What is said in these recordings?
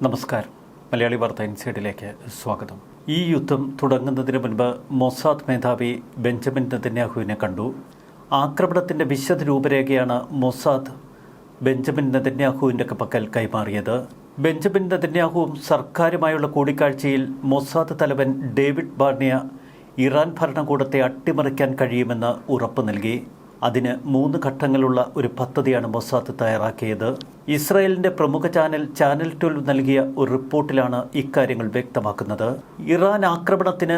നമസ്കാരം. മലയാളി വാർത്ത ഇൻസൈഡിലേക്ക് സ്വാഗതം. ഈ യുദ്ധം തുടങ്ങുന്നതിന് മുൻപ് മൊസാദ് മേധാവി ബെഞ്ചമിൻ നെതന്യാഹുവിനെ കണ്ടു. ആക്രമണത്തിൻ്റെ വിശദ രൂപരേഖയാണ് മൊസാദ് ബെഞ്ചമിൻ നെതന്യാഹുവിൻ്റെ പക്കൽ കൈമാറിയത്. ബെഞ്ചമിൻ നെതന്യാഹുവും സർക്കാരുമായുള്ള കൂടിക്കാഴ്ചയിൽ മൊസാദ് തലവൻ ഡേവിഡ് ബാർണിയ ഇറാൻ ഭരണകൂടത്തെ അട്ടിമറിക്കാൻ കഴിയുമെന്ന് ഉറപ്പു നൽകി. അതിന് 3 ഘട്ടങ്ങളുള്ള ഒരു പദ്ധതിയാണ് മൊസാദ് തയ്യാറാക്കിയത്. ഇസ്രായേലിൻ്റെ പ്രമുഖ ചാനൽ 12 നൽകിയ ഒരു റിപ്പോർട്ടിലാണ് ഇക്കാര്യങ്ങൾ വ്യക്തമാക്കുന്നത്. ഇറാൻ ആക്രമണത്തിന്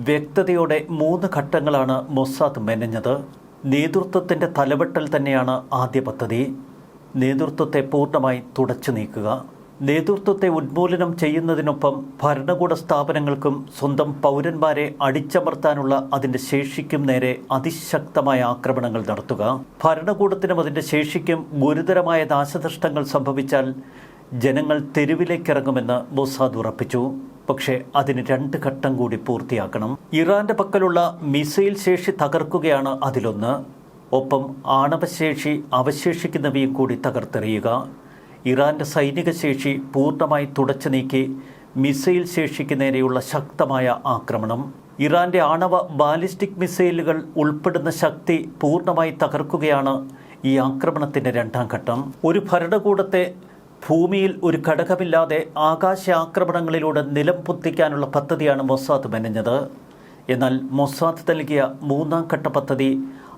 വ്യക്തതയോടെ 3 ഘട്ടങ്ങളാണ് മൊസാദ് മെനഞ്ഞത്. നേതൃത്വത്തിൻ്റെ തലവെട്ടൽ തന്നെയാണ് ആദ്യ പദ്ധതി. നേതൃത്വത്തെ പൂർണ്ണമായി തുടച്ചു നീക്കുക. നേതൃത്വത്തെ ഉന്മൂലനം ചെയ്യുന്നതിനൊപ്പം ഭരണകൂട സ്ഥാപനങ്ങൾക്കും സ്വന്തം പൗരന്മാരെ അടിച്ചമർത്താനുള്ള അതിൻ്റെ ശേഷിക്കും നേരെ അതിശക്തമായ ആക്രമണങ്ങൾ നടത്തുക. ഭരണകൂടത്തിനും അതിൻ്റെ ശേഷിക്കും ഗുരുതരമായ നാശനഷ്ടങ്ങൾ സംഭവിച്ചാൽ ജനങ്ങൾ തെരുവിലേക്കിറങ്ങുമെന്ന് മൊസാദ് ഉറപ്പിച്ചു. പക്ഷേ അതിന് 2 ഘട്ടം കൂടി പൂർത്തിയാക്കണം. ഇറാന്റെ പക്കലുള്ള മിസൈൽ ശേഷി തകർക്കുകയാണ് അതിലൊന്ന്. ഒപ്പം ആണവശേഷി അവശേഷിക്കുന്നവയും കൂടി തകർത്തെറിയുക. ഇറാന്റെ സൈനിക ശേഷി പൂർണ്ണമായി തുടച്ചു നീക്കി മിസൈൽ ശേഷിക്ക് നേരെയുള്ള ശക്തമായ ആക്രമണം. ഇറാന്റെ ആണവ ബാലിസ്റ്റിക് മിസൈലുകൾ ഉൾപ്പെടുന്ന ശക്തി പൂർണ്ണമായി തകർക്കുകയാണ് ഈ ആക്രമണത്തിൻ്റെ 2ാം ഘട്ടം. ഒരു ഭരണകൂടത്തെ ഭൂമിയിൽ ഒരു ഘടകമില്ലാതെ ആകാശ ആക്രമണങ്ങളിലൂടെ നിലം പൊത്തിക്കാനുള്ള പദ്ധതിയാണ് മൊസാദ് മെനഞ്ഞത്. എന്നാൽ മൊസാദ് നൽകിയ 3ാം ഘട്ട പദ്ധതി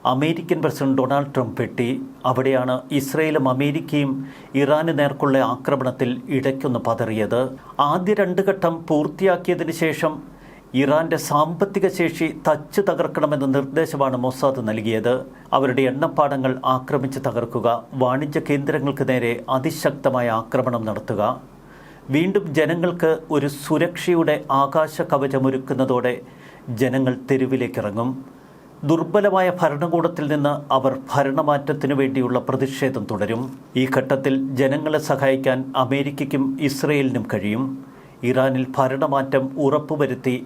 അമേരിക്കൻ പ്രസിഡന്റ് ഡൊണാൾഡ് ട്രംപ് വെട്ടി. അവിടെയാണ് ഇസ്രയേലും അമേരിക്കയും ഇറാന് നേർക്കുള്ള ആക്രമണത്തിൽ ഇടയ്ക്കൊന്ന് പതറിയത്. ആദ്യ 2 ഘട്ടം പൂർത്തിയാക്കിയതിനു ശേഷം ഇറാന്റെ സാമ്പത്തിക ശേഷി തച്ചു തകർക്കണമെന്ന നിർദ്ദേശമാണ് മൊസാദ് നൽകിയത്. അവരുടെ എണ്ണപ്പാടങ്ങൾ ആക്രമിച്ച് തകർക്കുക, വാണിജ്യ കേന്ദ്രങ്ങൾക്ക് നേരെ അതിശക്തമായ ആക്രമണം നടത്തുക. വീണ്ടും ജനങ്ങൾക്ക് ഒരു സുരക്ഷയുടെ ആകാശ കവചമൊരുക്കുന്നതോടെ ജനങ്ങൾ തെരുവിലേക്കിറങ്ങും. ദുർബലമായ ഭരണകൂടത്തിൽ നിന്ന് അവർ ഭരണമാറ്റത്തിനു വേണ്ടിയുള്ള പ്രതിഷേധം തുടരും. ഈ ഘട്ടത്തിൽ ജനങ്ങളെ സഹായിക്കാൻ അമേരിക്കയ്ക്കും ഇസ്രയേലിനും കഴിയും. ഇറാനിൽ ഭരണമാറ്റം ഉറപ്പുവരുത്തി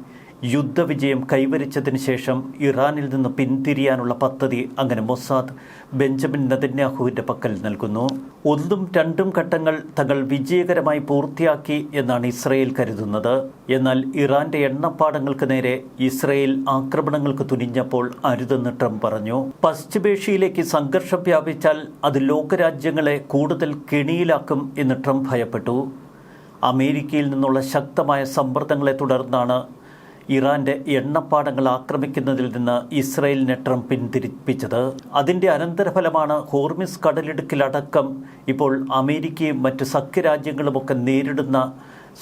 യുദ്ധവിജയം കൈവരിച്ചതിന് ശേഷം ഇറാനിൽ നിന്ന് പിന്തിരിയാനുള്ള പദ്ധതി അങ്ങനെ മൊസാദ് ബെഞ്ചമിൻ നെതന്യാഹുവിൻ്റെ പക്കൽ നൽകുന്നു. 1ഉം 2ഉം ഘട്ടങ്ങൾ തങ്ങൾ വിജയകരമായി പൂർത്തിയാക്കി എന്നാണ് ഇസ്രയേൽ കരുതുന്നത്. എന്നാൽ ഇറാന്റെ എണ്ണപ്പാടങ്ങൾക്ക് നേരെ ഇസ്രയേൽ ആക്രമണങ്ങൾക്ക് തുനിഞ്ഞപ്പോൾ അരുതെന്ന് ട്രംപ് പറഞ്ഞു. പശ്ചിമേഷ്യയിലേക്ക് സംഘർഷം വ്യാപിച്ചാൽ അത് ലോകരാജ്യങ്ങളെ കൂടുതൽ കെണിയിലാക്കും എന്ന് ട്രംപ് ഭയപ്പെട്ടു. അമേരിക്കയിൽ നിന്നുള്ള ശക്തമായ സമ്മർദ്ദങ്ങളെ തുടർന്നാണ് ഇറാന്റെ എണ്ണപ്പാടങ്ങൾ ആക്രമിക്കുന്നതിൽ നിന്ന് ഇസ്രയേലിനെ ട്രംപ് പിന്തിരിപ്പിച്ചത്. അതിൻ്റെ അനന്തരഫലമാണ് ഹോർമിസ് കടലിടുക്കിലടക്കം ഇപ്പോൾ അമേരിക്കയും മറ്റ് സഖ്യരാജ്യങ്ങളുമൊക്കെ നേരിടുന്ന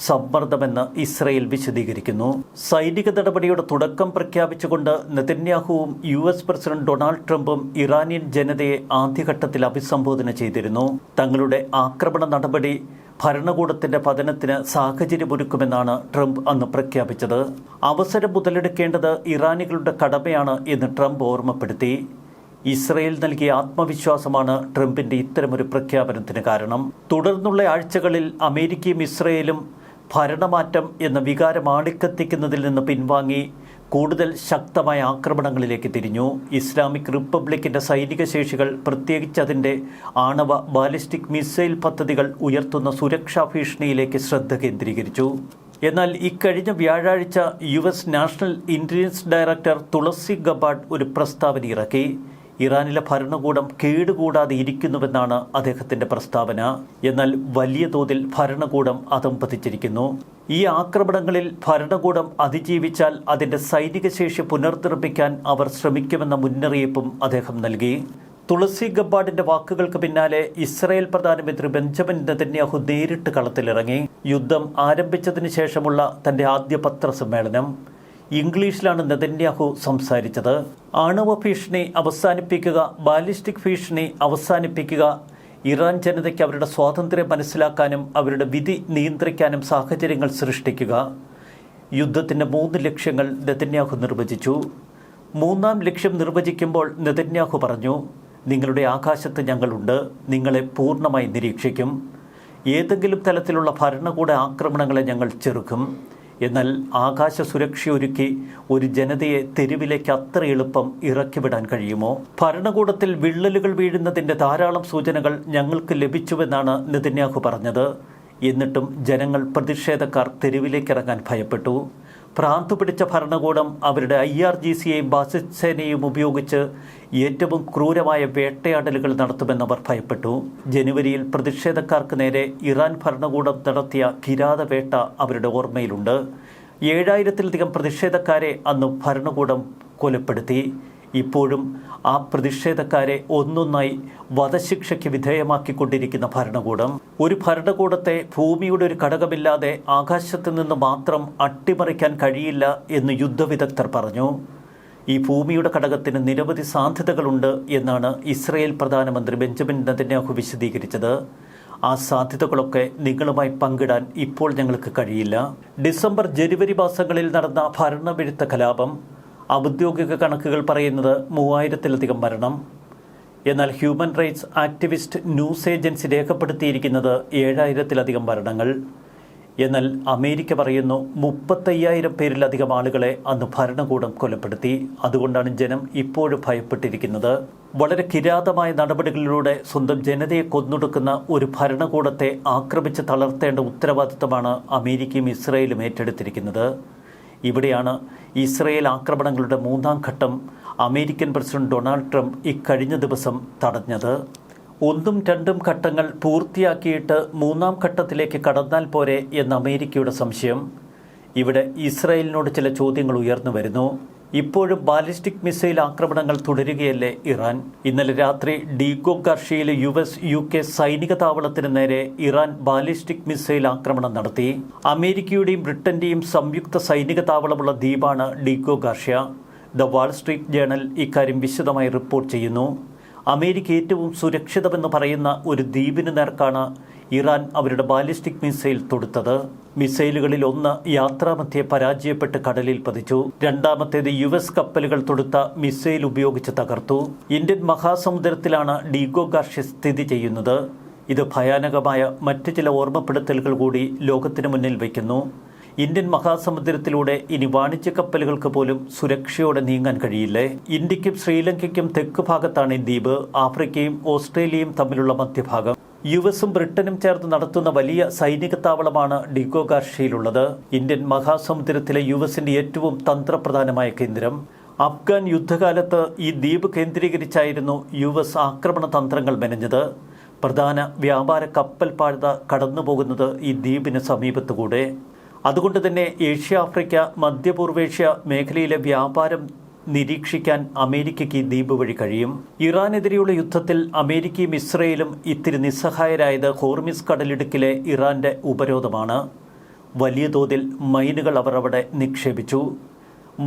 സമ്മർദ്ദമെന്ന് ഇസ്രയേൽ വിശദീകരിക്കുന്നു. സൈനിക നടപടിയുടെ തുടക്കം പ്രഖ്യാപിച്ചുകൊണ്ട് നെതന്യാഹുവും US പ്രസിഡന്റ് ഡൊണാൾഡ് ട്രംപും ഇറാനിയൻ ജനതയെ ആദ്യഘട്ടത്തിൽ അഭിസംബോധന ചെയ്തിരുന്നു. തങ്ങളുടെ ആക്രമണ നടപടി ഭരണകൂടത്തിൻ്റെ പതനത്തിന് സാഹചര്യമൊരുക്കുമെന്നാണ് ട്രംപ് അന്ന് പ്രഖ്യാപിച്ചത്. അവസരം മുതലെടുക്കേണ്ടത് ഇറാനികളുടെ കടമയാണ് എന്ന് ട്രംപ് ഓർമ്മപ്പെടുത്തി. ഇസ്രയേൽ നൽകിയ ആത്മവിശ്വാസമാണ് ട്രംപിൻ്റെ ഇത്തരമൊരു പ്രഖ്യാപനത്തിന് കാരണം. തുടർന്നുള്ള ആഴ്ചകളിൽ അമേരിക്കയും ഇസ്രയേലും ഭരണമാറ്റം എന്ന വികാരം ആളിക്കത്തിക്കുന്നതിൽ നിന്ന് പിൻവാങ്ങി കൂടുതൽ ശക്തമായ ആക്രമണങ്ങളിലേക്ക് തിരിഞ്ഞു. ഇസ്ലാമിക് റിപ്പബ്ലിക്കിൻ്റെ സൈനിക ശേഷികൾ, പ്രത്യേകിച്ച് അതിൻ്റെ ആണവ ബാലിസ്റ്റിക് മിസൈൽ പദ്ധതികൾ ഉയർത്തുന്ന സുരക്ഷാ ഭീഷണിയിലേക്ക് ശ്രദ്ധ കേന്ദ്രീകരിച്ചു. എന്നാൽ ഇക്കഴിഞ്ഞ വ്യാഴാഴ്ച US നാഷണൽ ഇൻ്റലിജൻസ് ഡയറക്ടർ തുളസി ഗബാർഡ് ഒരു പ്രസ്താവന ഇറക്കി. ഇറാനിലെ ഭരണകൂടം കേടുകൂടാതെ ഇരിക്കുന്നുവെന്നാണ് അദ്ദേഹത്തിൻ്റെ പ്രസ്താവന. എന്നാൽ വലിയ തോതിൽ ഭരണകൂടം അധംപതിച്ചിരിക്കുന്നു. ഈ ആക്രമണങ്ങളിൽ ഭരണകൂടം അതിജീവിച്ചാൽ അതിൻ്റെ സൈനിക ശേഷി പുനർനിർമ്മിക്കാൻ അവർ ശ്രമിക്കുമെന്ന മുന്നറിയിപ്പും അദ്ദേഹം നൽകി. തുളസി ഗബാർഡിന്റെ വാക്കുകൾക്ക് പിന്നാലെ ഇസ്രായേൽ പ്രധാനമന്ത്രി ബെഞ്ചമിൻ നെതന്യാഹു നേരിട്ട് കളത്തിലിറങ്ങി. യുദ്ധം ആരംഭിച്ചതിന് ശേഷമുള്ള തൻ്റെ ആദ്യ പത്രസമ്മേളനം ഇംഗ്ലീഷിലാണ് നെതന്യാഹു സംസാരിച്ചത്. ആണവ ഭീഷണി അവസാനിപ്പിക്കുക, ബാലിസ്റ്റിക് ഭീഷണി അവസാനിപ്പിക്കുക, ഇറാൻ ജനതയ്ക്ക് അവരുടെ സ്വാതന്ത്ര്യം മനസ്സിലാക്കാനും അവരുടെ വിധി നിയന്ത്രിക്കാനും സാഹചര്യങ്ങൾ സൃഷ്ടിക്കുക. യുദ്ധത്തിൻ്റെ 3 ലക്ഷ്യങ്ങൾ നെതന്യാഹു നിർവചിച്ചു. 3ാം ലക്ഷ്യം നിർവചിക്കുമ്പോൾ നെതന്യാഹു പറഞ്ഞു, നിങ്ങളുടെ ആകാശത്ത് ഞങ്ങളുണ്ട്, നിങ്ങളെ പൂർണ്ണമായി നിരീക്ഷിക്കും. ഏതെങ്കിലും തലത്തിലുള്ള ഭരണകൂട ആക്രമണങ്ങളെ ഞങ്ങൾ ചെറുക്കും. എന്നാൽ ആകാശ സുരക്ഷയൊരുക്കി ഒരു ജനതയെ തെരുവിലേക്ക് അത്ര എളുപ്പം ഇറക്കിവിടാൻ കഴിയുമോ? ഭരണകൂടത്തിൽ വിള്ളലുകൾ വീഴുന്നതിൻ്റെ ധാരാളം സൂചനകൾ ഞങ്ങൾക്ക് ലഭിച്ചുവെന്നാണ് നെതന്യാഹു പറഞ്ഞത്. എന്നിട്ടും ജനങ്ങൾ പ്രതിഷേധക്കാർ തെരുവിലേക്കിറങ്ങാൻ ഭയപ്പെട്ടു. ഭ്രാന്തു പിടിച്ച ഭരണകൂടം അവരുടെ IRGCയെയും ബാസിസ്റ്റ് സേനയെയും ഉപയോഗിച്ച് ഏറ്റവും ക്രൂരമായ വേട്ടയാടലുകൾ നടത്തുമെന്നവർ ഭയപ്പെട്ടു. ജനുവരിയിൽ പ്രതിഷേധക്കാർക്ക് നേരെ ഇറാൻ ഭരണകൂടം നടത്തിയ കിരാതവേട്ട അവരുടെ ഓർമ്മയിലുണ്ട്. 7000-ലധികം പ്രതിഷേധക്കാരെ അന്ന് ഭരണകൂടം കൊലപ്പെടുത്തി. ഇപ്പോഴും ആ പ്രതിഷേധക്കാരെ ഒന്നൊന്നായി വധശിക്ഷയ്ക്ക് വിധേയമാക്കിക്കൊണ്ടിരിക്കുന്ന ഭരണകൂടം. ഒരു ഭരണകൂടത്തെ ഭൂമിയുടെ ഒരു ഘടകമില്ലാതെ ആകാശത്ത് നിന്ന് മാത്രം അട്ടിമറിക്കാൻ കഴിയില്ല എന്ന് യുദ്ധവിദഗ്ധർ പറഞ്ഞു. ഈ ഭൂമിയുടെ ഘടകത്തിന് നിരവധി സാധ്യതകളുണ്ട് എന്നാണ് ഇസ്രയേൽ പ്രധാനമന്ത്രി ബെഞ്ചമിൻ നെതന്യാഹു വിശദീകരിച്ചത്. ആ സാധ്യതകളൊക്കെ നിങ്ങളുമായി പങ്കിടാൻ ഇപ്പോൾ ഞങ്ങൾക്ക് കഴിയില്ല. ഡിസംബർ ജനുവരി മാസങ്ങളിൽ നടന്ന ഭരണവിരുദ്ധ കലാപം, ഔദ്യോഗിക കണക്കുകൾ പറയുന്നത് 3000-ലധികം മരണം. എന്നാൽ human rights activist news agency രേഖപ്പെടുത്തിയിരിക്കുന്നത് 7000-ലധികം മരണങ്ങൾ. എന്നാൽ അമേരിക്ക പറയുന്നു 35,000 പേരിലധികം ആളുകളെ അന്ന് ഭരണകൂടം കൊലപ്പെടുത്തി. അതുകൊണ്ടാണ് ജനം ഇപ്പോഴും ഭയപ്പെട്ടിരിക്കുന്നത്. വളരെ കിരാതമായ നടപടികളിലൂടെ സ്വന്തം ജനതയെ കൊന്നൊടുക്കുന്ന ഒരു ഭരണകൂടത്തെ ആക്രമിച്ച് തളർത്തേണ്ട ഉത്തരവാദിത്തമാണ് അമേരിക്കയും ഇസ്രയേലും ഏറ്റെടുത്തിരിക്കുന്നത്. ഇവിടെയാണ് ഇസ്രയേൽ ആക്രമണങ്ങളുടെ 3ാം ഘട്ടം അമേരിക്കൻ പ്രസിഡന്റ് ഡൊണാൾഡ് ട്രംപ് ഇക്കഴിഞ്ഞ ദിവസം തടഞ്ഞത്. 1ഉം 2ഉം ഘട്ടങ്ങൾ പൂർത്തിയാക്കിയിട്ട് 3ാം ഘട്ടത്തിലേക്ക് കടന്നാൽ പോരെ എന്ന അമേരിക്കയുടെ സംശയം. ഇവിടെ ഇസ്രയേലിനോട് ചില ചോദ്യങ്ങൾ ഉയർന്നു വരുന്നു. ഇപ്പോഴും ബാലിസ്റ്റിക് മിസൈൽ ആക്രമണങ്ങൾ തുടരുകയല്ലേ ഇറാൻ? ഇന്നലെ രാത്രി ഡീഗോ ഗാർഷ്യയിലെ US-UK സൈനിക താവളത്തിന് നേരെ ഇറാൻ ബാലിസ്റ്റിക് മിസൈൽ ആക്രമണം നടത്തി. അമേരിക്കയുടെയും ബ്രിട്ടന്റെയും സംയുക്ത സൈനിക താവളമുള്ള ദ്വീപാണ് Diego Garcia. The Wall Street Journal ഇക്കാര്യം വിശദമായി റിപ്പോർട്ട് ചെയ്യുന്നു. അമേരിക്ക ഏറ്റവും സുരക്ഷിതമെന്ന് പറയുന്ന ഒരു ദ്വീപിന് നേർക്കാണ് ഇറാൻ അവരുടെ ബാലിസ്റ്റിക് മിസൈൽ തൊടുത്തത്. മിസൈലുകളിൽ ഒന്ന് യാത്രാമധ്യേ പരാജയപ്പെട്ട് കടലിൽ പതിച്ചു. രണ്ടാമത്തേത് US കപ്പലുകൾ തൊടുത്ത മിസൈൽ ഉപയോഗിച്ച് തകർത്തു. ഇന്ത്യൻ മഹാസമുദ്രത്തിലാണ് ഡീഗോ ഗാർഷ്യ സ്ഥിതി ചെയ്യുന്നത്. ഇത് ഭയാനകമായ മറ്റ് ചില ഓർമ്മപ്പെടുത്തലുകൾ കൂടി ലോകത്തിന് മുന്നിൽ വയ്ക്കുന്നു. ഇന്ത്യൻ മഹാസമുദ്രത്തിലൂടെ ഇനി വാണിജ്യ കപ്പലുകൾക്ക് പോലും സുരക്ഷയോടെ നീങ്ങാൻ കഴിയില്ലേ? ഇന്ത്യക്കും ശ്രീലങ്കയ്ക്കും തെക്ക് ഭാഗത്താണ് ഈ ദ്വീപ്. ആഫ്രിക്കയും ഓസ്ട്രേലിയയും തമ്മിലുള്ള മധ്യഭാഗം. US-ഉം ബ്രിട്ടനും ചേർന്ന് നടത്തുന്ന വലിയ സൈനിക താവളമാണ് ഡീഗോ ഗാർഷ്യയിലുള്ളത്. ഇന്ത്യൻ മഹാസമുദ്രത്തിലെ US-ന്റെ ഏറ്റവും തന്ത്രപ്രധാനമായ കേന്ദ്രം. അഫ്ഗാൻ യുദ്ധകാലത്ത് ഈ ദ്വീപ് കേന്ദ്രീകരിച്ചായിരുന്നു US ആക്രമണ തന്ത്രങ്ങൾ മെനഞ്ഞത്. പ്രധാന വ്യാപാര കപ്പൽ പാത കടന്നുപോകുന്നത് ഈ ദ്വീപിന് സമീപത്തുകൂടെ. അതുകൊണ്ട് തന്നെ ഏഷ്യ, ആഫ്രിക്ക, മധ്യപൂർവേഷ്യ മേഖലയിലെ വ്യാപാരം നിരീക്ഷിക്കാൻ അമേരിക്കയ്ക്ക് ഈ ദ്വീപ് വഴി കഴിയും. ഇറാനെതിരെയുള്ള യുദ്ധത്തിൽ അമേരിക്കയും ഇസ്രയേലും ഇത്തിരി നിസ്സഹായരായത് ഹോർമിസ് കടലിടുക്കിലെ ഇറാന്റെ ഉപരോധമാണ്. വലിയ തോതിൽ മൈനുകൾ അവർ അവിടെ നിക്ഷേപിച്ചു.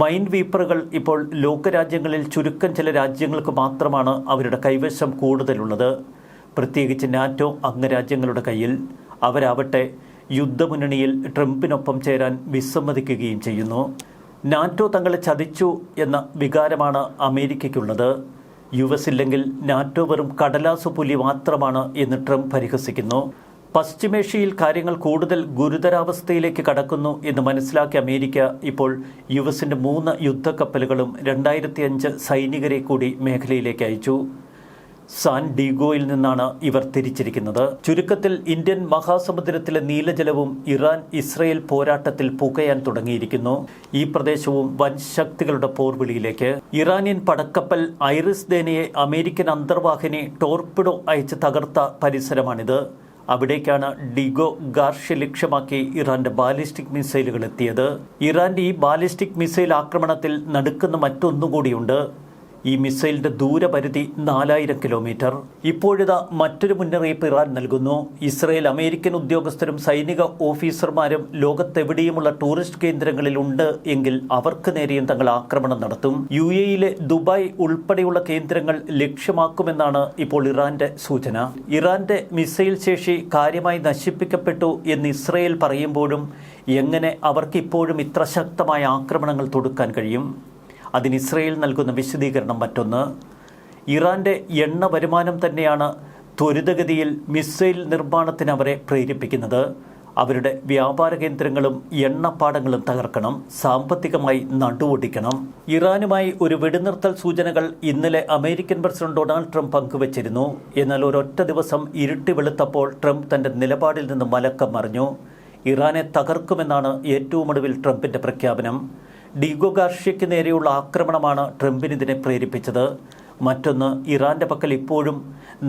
മൈൻ വീപ്പറുകൾ ഇപ്പോൾ ലോകരാജ്യങ്ങളിൽ ചുരുക്കം ചില രാജ്യങ്ങൾക്ക് മാത്രമാണ് അവരുടെ കൈവശം കൂടുതലുള്ളത്, പ്രത്യേകിച്ച് നാറ്റോ അംഗരാജ്യങ്ങളുടെ കയ്യിൽ. അവരാവട്ടെ യുദ്ധമുന്നണിയിൽ ട്രംപിനൊപ്പം ചേരാൻ വിസമ്മതിക്കുകയും ചെയ്യുന്നു. നാറ്റോ തങ്ങളെ ചതിച്ചു എന്ന വികാരമാണ് അമേരിക്കയ്ക്കുള്ളത്. US ഇല്ലെങ്കിൽ നാറ്റോ വെറും കടലാസു പുലി മാത്രമാണ് എന്ന് ട്രംപ് പരിഹസിക്കുന്നു. പശ്ചിമേഷ്യയിൽ കാര്യങ്ങൾ കൂടുതൽ ഗുരുതരാവസ്ഥയിലേക്ക് കടക്കുന്നു എന്ന് മനസ്സിലാക്കിയ അമേരിക്ക ഇപ്പോൾ US-ന്റെ 3 യുദ്ധക്കപ്പലുകളും 2005 സൈനികരെ കൂടി മേഖലയിലേക്ക് അയച്ചു. സാൻ ഡീഗോയിൽ നിന്നാണ് ഇവർ തിരിച്ചിരിക്കുന്നത്. ചുരുക്കത്തിൽ ഇന്ത്യൻ മഹാസമുദ്രത്തിലെ നീലജലവും ഇറാൻ ഇസ്രയേൽ പോരാട്ടത്തിൽ പുകയാൻ തുടങ്ങിയിരിക്കുന്നു. ഈ പ്രദേശവും വൻ ശക്തികളുടെ പോർവിളിയിലേക്ക്. ഇറാനിയൻ പടക്കപ്പൽ ഐറിസ് ദേനയെ അമേരിക്കൻ അന്തർവാഹിനി ടോർപിഡോ അയച്ച് തകർത്ത പരിസരമാണിത്. അവിടേക്കാണ് ഡീഗോ ഗാർഷ്യ ലക്ഷ്യമാക്കി ഇറാന്റെ ബാലിസ്റ്റിക് മിസൈലുകൾ എത്തിയത്. ഇറാന്റെ ഈ ബാലിസ്റ്റിക് മിസൈൽ ആക്രമണത്തിൽ നടുക്കുന്ന മറ്റൊന്നുകൂടിയുണ്ട്. ഈ മിസൈലിന്റെ ദൂരപരിധി 4000 കിലോമീറ്റർ. ഇപ്പോഴിതാ മറ്റൊരു മുന്നറിയിപ്പ് ഇറാൻ നൽകുന്നു. ഇസ്രയേൽ അമേരിക്കൻ ഉദ്യോഗസ്ഥരും സൈനിക ഓഫീസർമാരും ലോകത്തെവിടെയുമുള്ള ടൂറിസ്റ്റ് കേന്ദ്രങ്ങളിൽ ഉണ്ട് എങ്കിൽ അവർക്ക് നേരെയും തങ്ങൾ ആക്രമണം നടത്തും. UAE-യിലെ ദുബായ് ഉൾപ്പെടെയുള്ള കേന്ദ്രങ്ങൾ ലക്ഷ്യമാക്കുമെന്നാണ് ഇപ്പോൾ ഇറാന്റെ സൂചന. ഇറാന്റെ മിസൈൽ ശേഷി കാര്യമായി നശിപ്പിക്കപ്പെട്ടു എന്ന് ഇസ്രയേൽ പറയുമ്പോഴും എങ്ങനെ അവർക്കിപ്പോഴും ഇത്ര ശക്തമായ ആക്രമണങ്ങൾ തൊടുക്കാൻ കഴിയും? അതിന് ഇസ്രയേൽ നൽകുന്ന വിശദീകരണം മറ്റൊന്ന്. ഇറാന്റെ എണ്ണ വരുമാനം തന്നെയാണ് ത്വരിതഗതിയിൽ മിസൈൽ നിർമ്മാണത്തിന് അവരെ പ്രേരിപ്പിക്കുന്നത്. അവരുടെ വ്യാപാര കേന്ദ്രങ്ങളും എണ്ണപ്പാടങ്ങളും തകർക്കണം, സാമ്പത്തികമായി നടുവൊടിക്കണം. ഇറാനുമായി ഒരു വെടിനിർത്തൽ സൂചനകൾ ഇന്നലെ അമേരിക്കൻ പ്രസിഡന്റ് ഡൊണാൾഡ് ട്രംപ് പങ്കുവച്ചിരുന്നു. എന്നാൽ ഒരൊറ്റ ദിവസം ഇരുട്ടി വെളുത്തപ്പോൾ ട്രംപ് തന്റെ നിലപാടിൽ നിന്ന് മലക്കം മറിഞ്ഞു. ഇറാനെ തകർക്കുമെന്നാണ് ഏറ്റവും ഒടുവിൽ ട്രംപിന്റെ പ്രഖ്യാപനം. ഡിഗോ ഗാർഷ്യയ്ക്ക് നേരെയുള്ള ആക്രമണമാണ് ട്രംപിനിതിനെ പ്രേരിപ്പിച്ചത്. മറ്റൊന്ന്, ഇറാന്റെ പക്കൽ ഇപ്പോഴും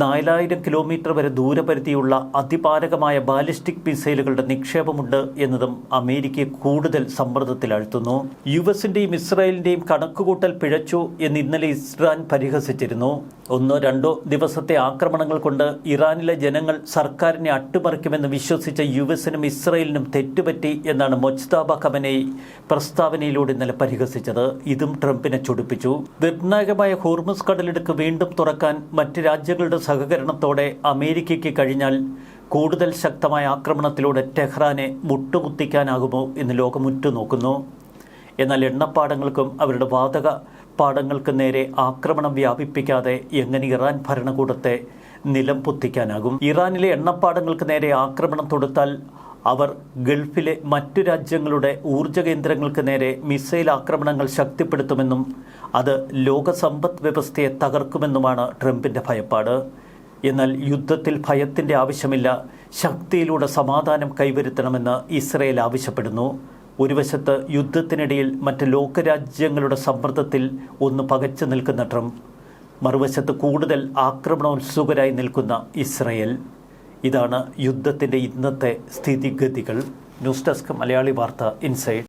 4000 കിലോമീറ്റർ വരെ ദൂരപരിധിയുള്ള അതിപാരകമായ ബാലിസ്റ്റിക് മിസൈലുകളുടെ നിക്ഷേപമുണ്ട് എന്നതും അമേരിക്കയെ കൂടുതൽ സമ്മർദ്ദത്തിലാഴ്ത്തുന്നു. യുഎസിന്റെയും ഇസ്രായേലിന്റെയും കണക്കുകൂട്ടൽ പിഴച്ചു എന്ന് ഇന്നലെ ഇറാൻ പരിഹസിച്ചിരുന്നു. 1-2 ദിവസത്തെ ആക്രമണങ്ങൾ കൊണ്ട് ഇറാനിലെ ജനങ്ങൾ സർക്കാരിനെ അട്ടിമറിക്കുമെന്ന് വിശ്വസിച്ച യുഎസിനും ഇസ്രായേലിനും തെറ്റുപറ്റി എന്നാണ് മൊജ്തബ ഖമനേയി പ്രസ്താവനയിലൂടെ ഇന്നലെ പരിഹസിച്ചത്. ഇതും ട്രംപിനെ ചൊടിപ്പിച്ചു. നിർണായകമായ ഹോർമുസ് കടലിടുക്ക് വീണ്ടും തുറക്കാൻ മറ്റ് രാജ്യങ്ങളുടെ സഹകരണത്തോടെ അമേരിക്കയ്ക്ക് കഴിഞ്ഞാൽ കൂടുതൽ ശക്തമായ ആക്രമണത്തിലൂടെ ടെഹ്റാനെ മുട്ടുകുത്തിക്കാനാകുമോ എന്ന് ലോകം ഉറ്റുനോക്കുന്നു. എന്നാൽ എണ്ണപ്പാടങ്ങൾക്കും അവരുടെ വാതക പാടങ്ങൾക്കും നേരെ ആക്രമണം വ്യാപിപ്പിക്കാതെ എങ്ങനെ ഇറാൻ ഭരണകൂടത്തെ നിലം പൊത്തിക്കാനാകും? ഇറാനിലെ എണ്ണപ്പാടങ്ങൾക്ക് നേരെ ആക്രമണം തൊടുത്താൽ അവർ ഗൾഫിലെ മറ്റു രാജ്യങ്ങളുടെ ഊർജ്ജ കേന്ദ്രങ്ങൾക്ക് നേരെ മിസൈൽ ആക്രമണങ്ങൾ ശക്തിപ്പെടുത്തുമെന്നും അത് ലോക സമ്പദ് വ്യവസ്ഥയെ തകർക്കുമെന്നുമാണ് ട്രംപിന്റെ ഭയപ്പാട്. എന്നാൽ യുദ്ധത്തിൽ ഭയത്തിന്റെ ആവശ്യമില്ല, ശക്തിയിലൂടെ സമാധാനം കൈവരുത്തണമെന്ന് ഇസ്രയേൽ ആവശ്യപ്പെടുന്നു. ഒരു വശത്ത് യുദ്ധത്തിനിടയിൽ മറ്റ് ലോകരാജ്യങ്ങളുടെ സമ്മർദ്ദത്തിൽ ഒന്ന് പകച്ചു നിൽക്കുന്ന ട്രംപ്, മറുവശത്ത് കൂടുതൽ ആക്രമണോത്സുകരായി നിൽക്കുന്ന ഇസ്രയേൽ. ഇതാണ് യുദ്ധത്തിൻ്റെ ഇന്നത്തെ സ്ഥിതിഗതികൾ. ന്യൂസ് ഡെസ്ക് മലയാളി വാർത്ത ഇൻസൈഡ്.